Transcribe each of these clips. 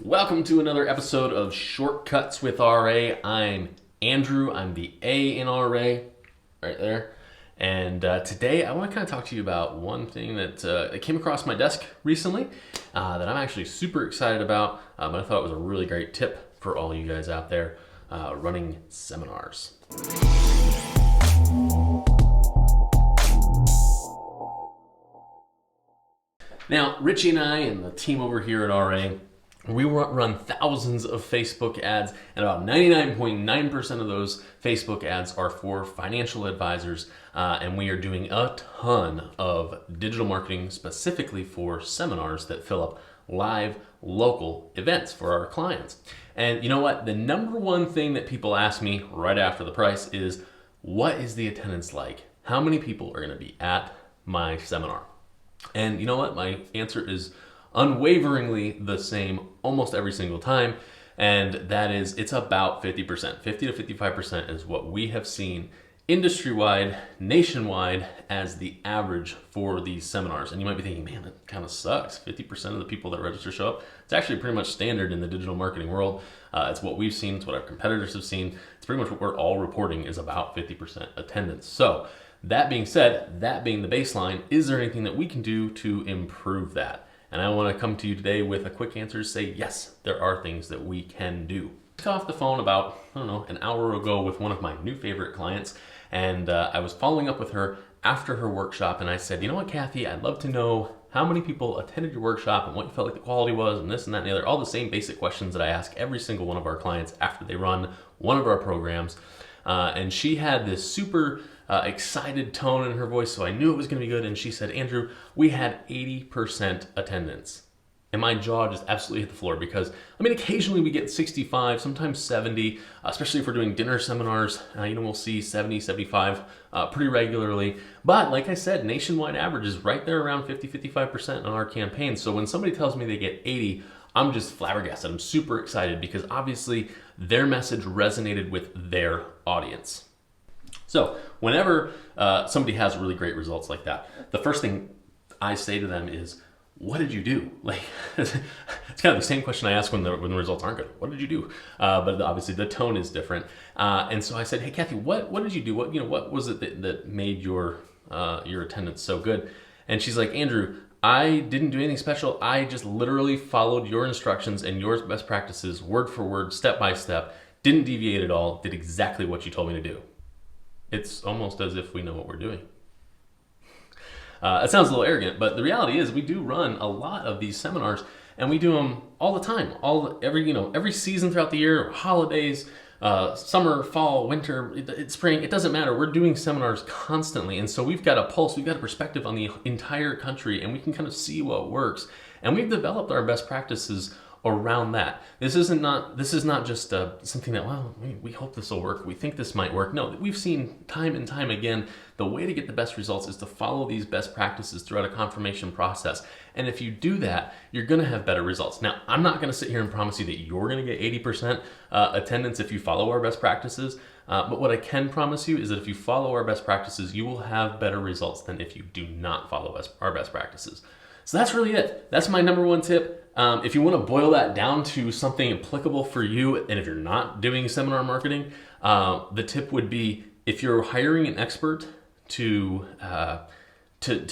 Welcome to another episode of Shortcuts with RA. I'm Andrew. I'm the A in RA right there. And today I want to kind of talk to you about one thing that came across my desk recently that I'm actually super excited about, but I thought it was a really great tip for all you guys out there running seminars. Now, Richie and I and the team over here at RA, we run thousands of Facebook ads, and about 99.9% of those Facebook ads are for financial advisors, and we are doing a ton of digital marketing specifically for seminars that fill up live local events for our clients. And you know what? The number one thing that people ask me right after the price is, what is the attendance like? How many people are going to be at my seminar? And you know what? My answer is unwaveringly the same almost every single time, and that is it's about 50%. 50 to 55% is what we have seen industry-wide, nationwide, as the average for these seminars. And you might be thinking, man, that kind of sucks. 50% of the people that register show up. It's actually pretty much standard in the digital marketing world. It's what we've seen. It's what our competitors have seen. It's pretty much what we're all reporting is about 50% attendance. So that being said, that being the baseline, is there anything that we can do to improve that? And I want to come to you today with a quick answer to say, yes, there are things that we can do. I got off the phone about, an hour ago with one of my new favorite clients, and I was following up with her after her workshop, and I said, you know what, Kathy, I'd love to know how many people attended your workshop and what you felt like the quality was and this and that and the other, all the same basic questions that I ask every single one of our clients after they run one of our programs. And she had this super excited tone in her voice, so I knew it was going to be good. And she said, Andrew, we had 80% attendance. And my jaw just absolutely hit the floor because, occasionally we get 65, sometimes 70, especially if we're doing dinner seminars. We'll see 70, 75 pretty regularly. But like I said, nationwide average is right there around 50, 55% on our campaign. So when somebody tells me they get 80, I'm just flabbergasted. I'm super excited because obviously their message resonated with their audience. So whenever somebody has really great results like that, the first thing I say to them is, what did you do? It's kind of the same question I ask when the results aren't good. What did you do? But obviously the tone is different. And so I said, hey, Kathy, what did you do? What was it that made your attendance so good? And she's like, Andrew, I didn't do anything special. I just literally followed your instructions and your best practices word for word, step by step, didn't deviate at all, did exactly what you told me to do. It's almost as if we know what we're doing. It sounds a little arrogant, but the reality is we do run a lot of these seminars, and we do them all the time, every season throughout the year, holidays, summer, fall, winter, spring, it doesn't matter. We're doing seminars constantly. And so we've got a pulse, we've got a perspective on the entire country, and we can kind of see what works. And we've developed our best practices around that. This is not just something that, we hope this will work. We think this might work. No, we've seen time and time again, the way to get the best results is to follow these best practices throughout a confirmation process. And if you do that, you're going to have better results. Now, I'm not going to sit here and promise you that you're going to get 80% attendance if you follow our best practices. But what I can promise you is that if you follow our best practices, you will have better results than if you do not follow our best practices. So that's really it. That's my number one tip. If you want to boil that down to something applicable for you, and if you're not doing seminar marketing, the tip would be, if you're hiring an expert to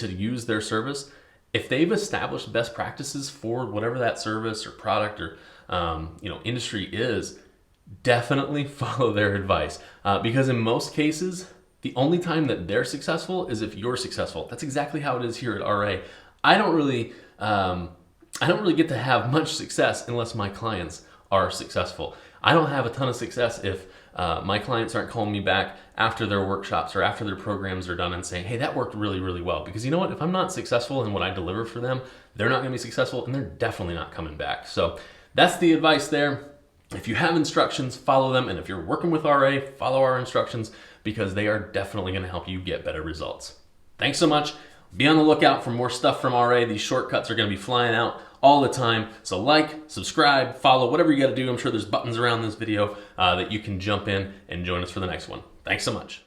use their service, if they've established best practices for whatever that service or product or industry is, definitely follow their advice. Because in most cases, the only time that they're successful is if you're successful. That's exactly how it is here at RA. I don't really get to have much success unless my clients are successful. I don't have a ton of success if my clients aren't calling me back after their workshops or after their programs are done and saying, hey, that worked really, really well. Because you know what? If I'm not successful in what I deliver for them, they're not going to be successful, and they're definitely not coming back. So that's the advice there. If you have instructions, follow them. And if you're working with RA, follow our instructions, because they are definitely going to help you get better results. Thanks so much. Be on the lookout for more stuff from RA. These shortcuts are going to be flying out all the time. So like, subscribe, follow, whatever you got to do. I'm sure there's buttons around this video that you can jump in and join us for the next one. Thanks so much.